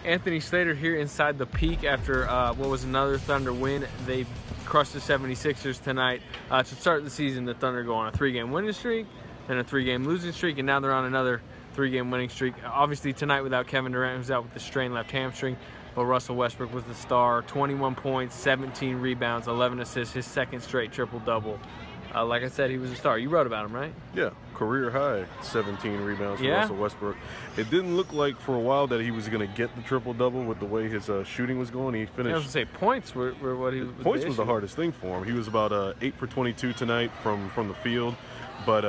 Anthony Slater here inside the Peak after what was another Thunder win. They crushed the 76ers tonight. To start the season, the Thunder go on a 3-game winning streak, then a 3-game losing streak, and now they're on another 3-game winning streak. Obviously tonight without Kevin Durant, who's out with the strained left hamstring, but Russell Westbrook was the star. 21 points, 17 rebounds, 11 assists, his second straight triple-double. Like I said, he was a star. You wrote about him, right? Yeah, career high 17 rebounds for Russell Westbrook. It didn't look like for a while that he was going to get the triple-double with the way his shooting was going. He finished. I was going to say points were what he was. Points was the hardest thing for him. He was about 8 for 22 tonight from the field, but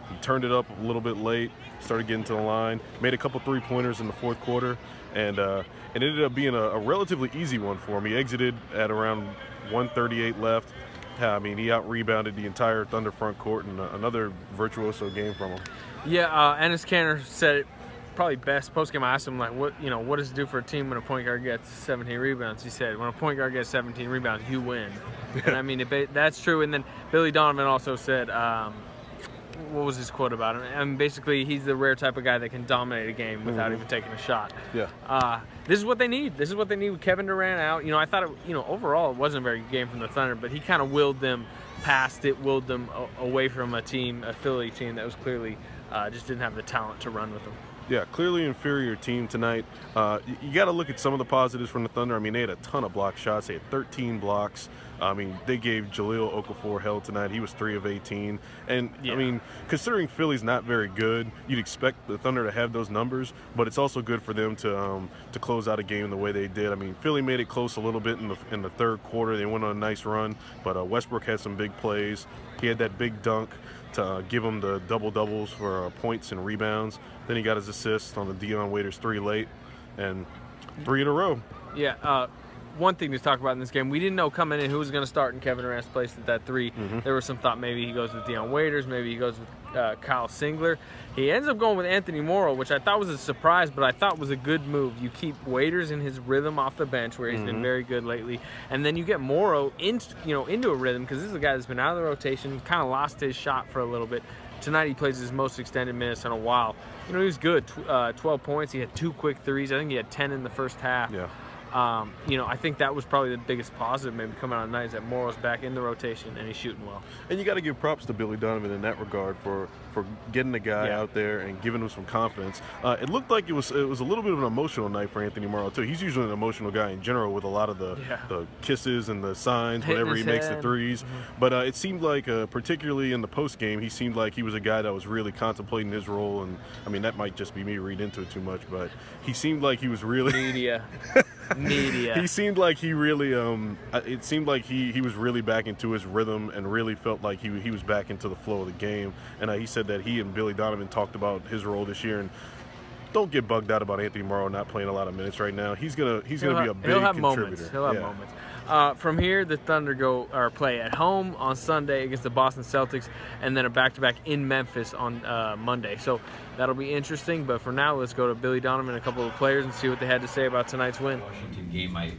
he turned it up a little bit late, started getting to the line, made a couple three-pointers in the fourth quarter, and it ended up being a relatively easy one for him. He exited at around 1:38 left. I mean, he out-rebounded the entire Thunder front court, and another virtuoso game from him. Yeah, Enes Kanter said it probably best post-game. I asked him, like, what does it do for a team when a point guard gets 17 rebounds? He said, when a point guard gets 17 rebounds, you win. And, I mean, that's true. And then Billy Donovan also said, what was his quote about him? I mean, basically, he's the rare type of guy that can dominate a game without even taking a shot. Yeah. This is what they need. This is what they need with Kevin Durant out. I thought, overall it wasn't a very good game from the Thunder, but he kind of willed them past it, willed them away from a Philly team that was clearly just didn't have the talent to run with them. Yeah, clearly inferior team tonight. You got to look at some of the positives from the Thunder. I mean, they had a ton of block shots. They had 13 blocks. I mean, they gave Jahlil Okafor hell tonight. He was 3 of 18. And, yeah. I mean, considering Philly's not very good, you'd expect the Thunder to have those numbers, but it's also good for them to close out a game the way they did. I mean, Philly made it close a little bit in the third quarter. They went on a nice run, but Westbrook had some big plays. He had that big dunk to give him the double-doubles for points and rebounds. Then he got his assist on the Dion Waiters 3 late, and 3 in a row. Yeah, one thing to talk about in this game, we didn't know coming in who was going to start in Kevin Durant's place at that 3. There was some thought maybe he goes with Dion Waiters, maybe he goes with Kyle Singler. He ends up going with Anthony Morrow, which I thought was a surprise, but I thought was a good move. You keep Waiters in his rhythm off the bench, where he's been very good lately, and then you get Morrow into a rhythm, because this is a guy that's been out of the rotation, kind of lost his shot for a little bit. Tonight he plays his most extended minutes in a while. He was good, 12 points. He had 2 quick threes. I think he had 10 in the first half. Yeah. I think that was probably the biggest positive maybe coming out of the night, is that Morrow's back in the rotation and he's shooting well. And you got to give props to Billy Donovan in that regard for getting the guy out there and giving him some confidence. It looked like it was a little bit of an emotional night for Anthony Morrow too. He's usually an emotional guy in general, with a lot of the kisses and the signs whenever he makes the threes. But it seemed like, particularly in the post game, he seemed like he was a guy that was really contemplating his role. And I mean, that might just be me reading into it too much, but he seemed like he was really media. He seemed like he really it seemed like he was really back into his rhythm and really felt like he was back into the flow of the game. And he said that he and Billy Donovan talked about his role this year, and don't get bugged out about Anthony Morrow not playing a lot of minutes right now. He's gonna be a big contributor. He'll have moments. From here, the Thunder play at home on Sunday against the Boston Celtics, and then a back-to-back in Memphis on Monday. So that'll be interesting. But for now, let's go to Billy Donovan and a couple of players and see what they had to say about tonight's win. Washington game, I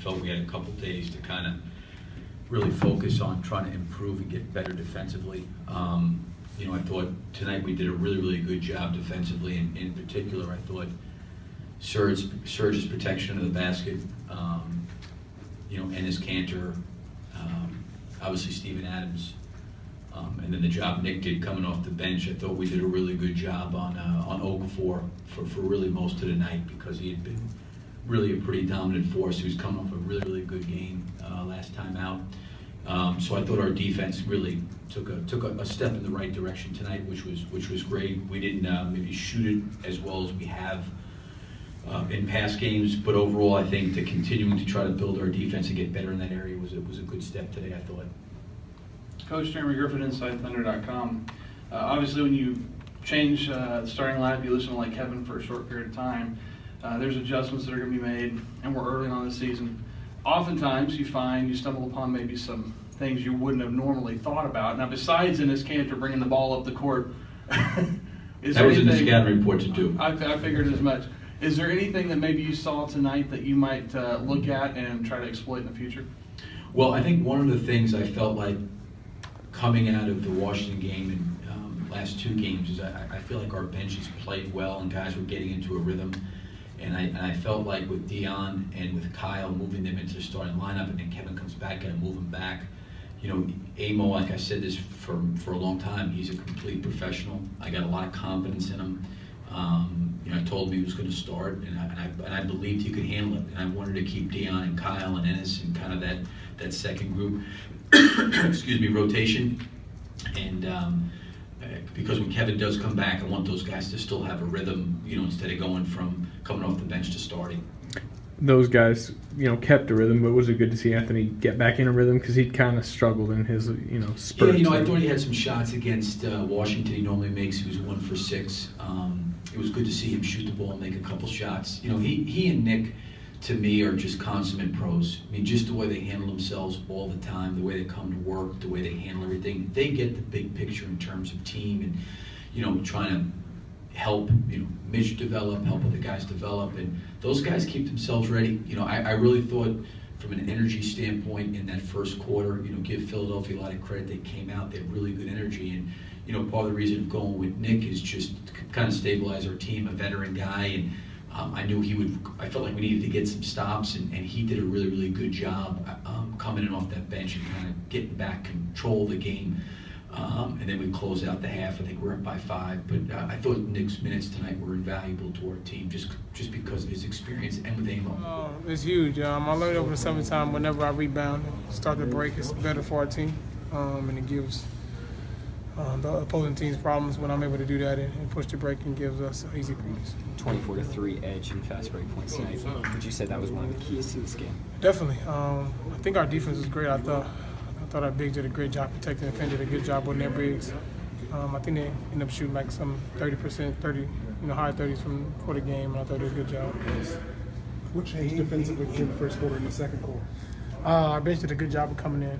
felt we had a couple days to kind of really focus on trying to improve and get better defensively. I thought tonight we did a really, really good job defensively. And in particular, I thought Serge's protection of the basket, Enes Kanter, obviously Steven Adams, and then the job Nick did coming off the bench. I thought we did a really good job on Okafor for really most of the night, because he had been really a pretty dominant force. He was coming off a really, really good game last time out. So I thought our defense really took a step in the right direction tonight, which was great. We didn't maybe shoot it as well as we have in past games, but overall, I think that continuing to try to build our defense and get better in that area was a good step today, I thought. Coach Jeremy Griffin, InsideThunder.com. Obviously, when you change the starting lineup, you listen to like Kevin for a short period of time. There's adjustments that are going to be made, and we're early on in the season. Oftentimes, you stumble upon maybe some things you wouldn't have normally thought about. Now, besides Enes Kanter bringing the ball up the court, that was in the scouting report to do. I figured as much. Is there anything that maybe you saw tonight that you might look at and try to exploit in the future? Well, I think one of the things I felt like coming out of the Washington game and last 2 games is I feel like our benches played well and guys were getting into a rhythm. And I felt like with Dion and with Kyle moving them into the starting lineup, and then Kevin comes back and I move him back. You know, Amo, like I said this for a long time, he's a complete professional. I got a lot of confidence in him. You know, I told him he was going to start, and I believed he could handle it. And I wanted to keep Dion and Kyle and Ennis and kind of that second group, excuse me, rotation. And because when Kevin does come back, I want those guys to still have a rhythm, you know, instead of coming off the bench to starting. Those guys, you know, kept the rhythm, but was it good to see Anthony get back in a rhythm because he'd kind of struggled in his, you know, spurts? Yeah, you know, I thought he had some shots against Washington. He normally makes. He was 1 for 6. It was good to see him shoot the ball and make a couple shots. You know, he and Nick, to me, are just consummate pros. I mean, just the way they handle themselves all the time, the way they come to work, the way they handle everything. They get the big picture in terms of team and, you know, trying to help, you know, Mitch develop, help other guys develop, and those guys keep themselves ready. You know, I really thought from an energy standpoint in that first quarter, you know, give Philadelphia a lot of credit. They came out, they had really good energy, and, you know, part of the reason of going with Nick is just to kind of stabilize our team, a veteran guy, and I felt like we needed to get some stops, and he did a really, really good job coming in off that bench and kind of getting back control of the game. And then we close out the half. I think we're up by 5. But I thought Nick's minutes tonight were invaluable to our team just because of his experience and with Amo. It's huge. I learned over the summertime whenever I rebound and start the break, it's better for our team. And it gives the opposing teams problems when I'm able to do that and push the break and gives us easy points. 24-3 edge and fast break points tonight. Would you say that was one of the keys to this game? Definitely. I think our defense was great. I thought our bigs did a great job protecting the pin, did a good job on their bigs. I think they ended up shooting like some 30%, high 30s for the game, and I thought they did a good job. What changed defensively in the first quarter and the second quarter? Our bench did a good job of coming in,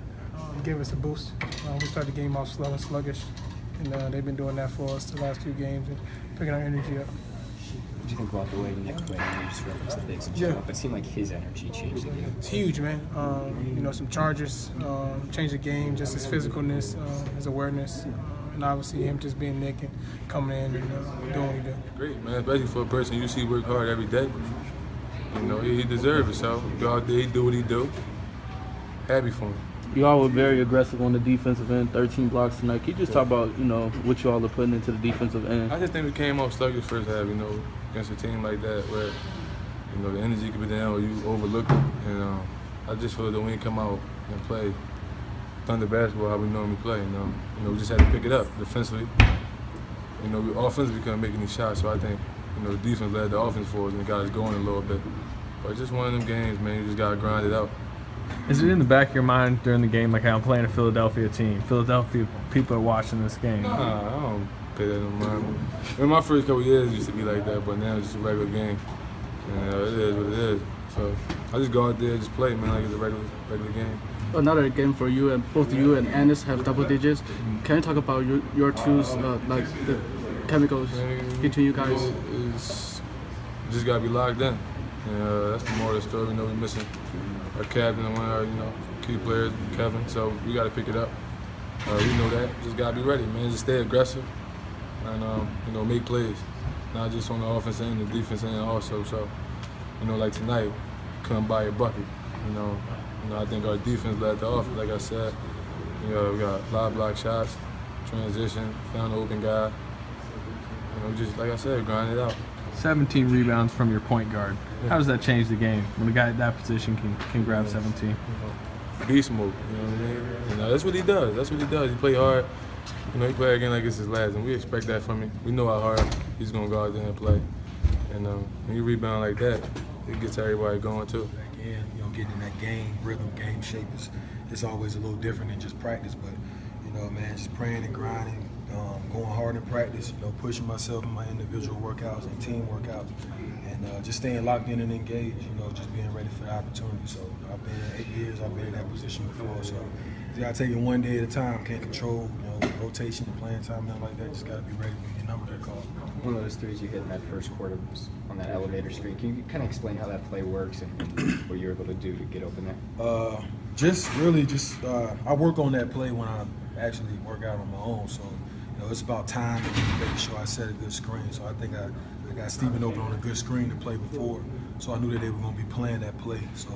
gave us a boost. We started the game off slow and sluggish, and they've been doing that for us the last 2 games and picking our energy up. What do you think about the way Nick played? I know you just referenced the bigs and stuff. It seemed like his energy changed the game. It's huge, man. Some charges, changed the game, just his physicalness, his awareness, and obviously him just being Nick and coming in and doing what he did. Great, man. Especially for a person you see work hard every day. You know, he deserves it, so go out there, he do what he do. Happy for him. You all were very aggressive on the defensive end, 13 blocks tonight. Can you just talk about, what you all are putting into the defensive end? I just think we came off sluggish first half, against a team like that where, the energy could be down or you overlook it. And I just feel that when we come out and play Thunder basketball how we normally play, we just had to pick it up defensively. We offensively couldn't make any shots, so I think, the defense led the offense for us and got us going a little bit. But it's just one of them games, man. You just got to grind it out. Is it in the back of your mind during the game, like I'm playing a Philadelphia team? Philadelphia people are watching this game. Nah, I don't pay that no mind. In my first couple of years, it used to be like that, but now it's just a regular game. And it is what it is. So I just go out there and just play, man, like it's a regular game. Another game for you, and both you and Ennis have double digits. Can you talk about your two's, like the chemicals between you guys? It's just got to be locked in. And that's the more of the story. We're missing our captain and one of our, key players, Kevin. So we got to pick it up. We know that. Just got to be ready, man. Just stay aggressive and, make plays. Not just on the offense end, the defense end also. So, like tonight, come by a bucket. I think our defense led the offense, like I said. We got a lot of block shots, transition, found an open guy. Just like I said, grind it out. 17 rebounds from your point guard. How does that change the game when a guy at that position can grab 17? Beast mode, you know what I mean? That's what he does. That's what he does. He play hard. He play again like it's his last, and we expect that from him. We know how hard he's gonna go out there and play. And when you rebound like that, it gets everybody going too. Again, getting in that game rhythm, game shape is always a little different than just practice. But just praying and grinding, going hard in practice. Pushing myself in my individual workouts and team workouts, and just staying locked in and engaged. Just being ready for the opportunity. So I've been 8 years. I've been in that position before. So you gotta take it one day at a time. Can't control rotation and playing time, nothing like that. Just gotta be ready when your number get called. One of those threes you hit in that first quarter was on that elevator screen. Can you kind of explain how that play works and what you're able to do to get open there? I work on that play when I actually work out on my own. So it's about time and making sure I set a good screen. So I think I I got Steven open on a good screen to play before, so I knew that they were going to be playing that play. So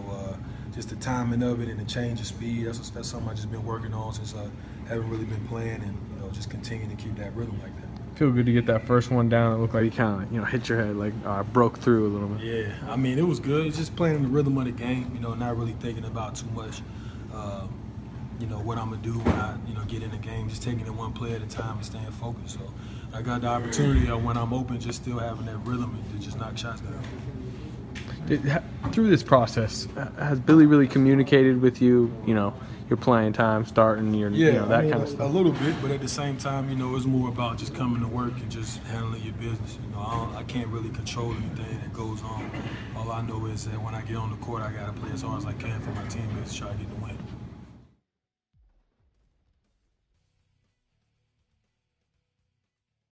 just the timing of it and the change of speed, that's something I've just been working on since I haven't really been playing, and just continue to keep that rhythm like that. Feel good to get that first one down. It looked like you kind of hit your head, like broke through a little bit. Yeah, I mean, it was good. It's just playing in the rhythm of the game, not really thinking about too much, what I'm going to do when I, get in the game, just taking it one play at a time and staying focused. So I got the opportunity of when I'm open, just still having that rhythm and to just knock shots down. Through this process, has Billy really communicated with you, your playing time, starting, that kind of stuff? A little bit, but at the same time, it's more about just coming to work and just handling your business. I can't really control anything that goes on. All I know is that when I get on the court, I got to play as hard as I can for my teammates to try to get the win.